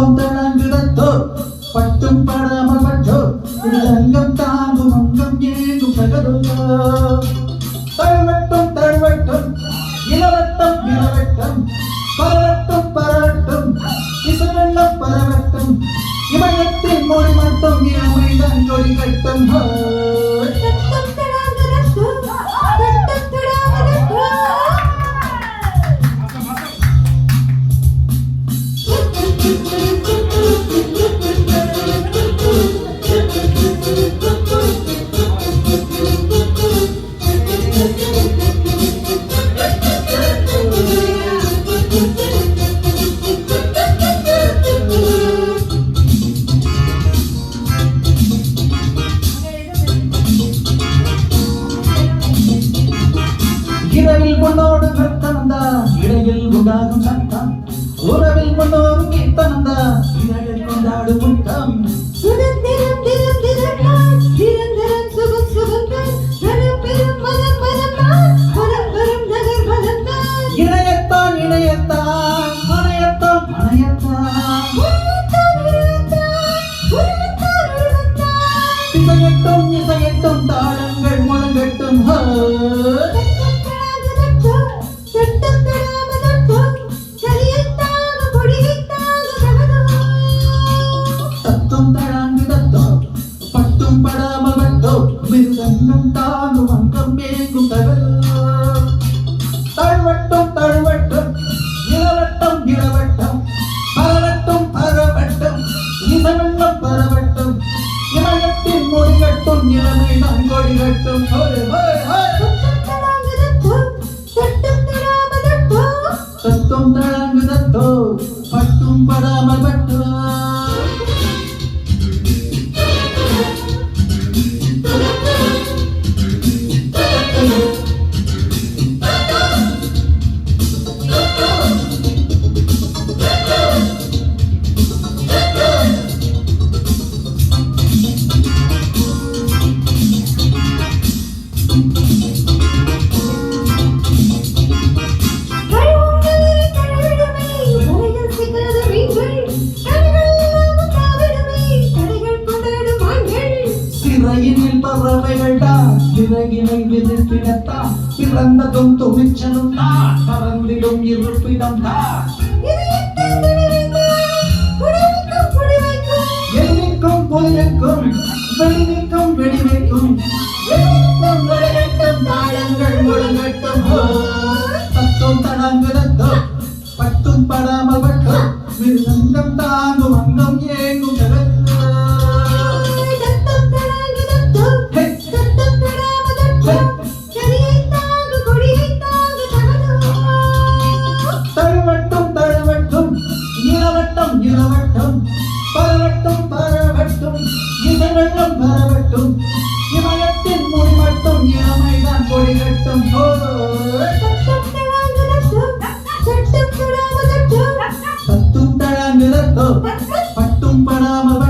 தத்தோம் தளங்குதத்தோ பட்டும் படாமல் பட்டோ அங்கம் தாங்கும் அங்கம் ஏங்கும் தகதோ தழுவட்டும் தழுவட்டும் இளவட்டம் இளவட்டம் பரவட்டும் பரவட்டும் இசவெல்லாம் பரவட்டும் இமயத்தின் மொழி மட்டும் இளமைதான் கொடி கட்டும் இரவில் முன்னோடு நர்த்தனந்தா இடையில் உண்டாகும் சத்தம் உறவில் முன்னோடு கீர்த்தனந்தா இடையில் கொண்டாடும் முத்தம் சுதந்திரம் தினம் தினம் நிரந்தரம் சுகம் சுகங்கள் தரம் பெரும் மனம் மனம் வரம் வரும் நகர் மனம்தான் இணையத்தான் இணையத்தான் அணையத்தான் அணையத்தான் இசையட்டும் இசையட்டும் தாளங்கள் முழங்கட்டும் தத்தும் தழாங்கு தத்தோ பட்டும் படாமல் வட்டோ மிருதங்கம் தானும் அங்கம் மேங்கும் தகதோ தழுவட்டும் தழுவட்டும் இளவட்டம் இளவட்டம் பரவட்டும் பரவட்டும் இசவெல்லாம் பரவட்டும் இமயத்தின் மொழிகட்டும் இளமை நான் கொடிகட்டும் தத்தும் தழாங்கு தத்தோ பட்டும் படாமல் வட்டோ சிறையினில் பறவைகள்டா சிறகினை விதிர்ப்பிடத்தா பிறந்ததும் துணிச்சலும் தான் பறந்திடும் இருப்பிடம் தான் எண்ணிக்கும் புதிருக்கும் வெளிநிற்கும் வெடிவைக்கும் தாளங்கள் முழங்கட்டும் தத்தும் தடங்குதத்தோ பட்டும் படாமல் வட்டும் விருந்தம் தாங்கும் அங்கம் ஏங்கும் தழுவட்டும் தழுவட்டும் இளவட்டம் இளவட்டம் பரவட்டும் பரவட்டும் இசைவெல்லாம் பரவட்டும் இமயத்தின் மொழி மட்டும் இளமைதான் கொடிகட்டும் தத்தும் தழாங்குதத்தோ பட்டும் படாமல்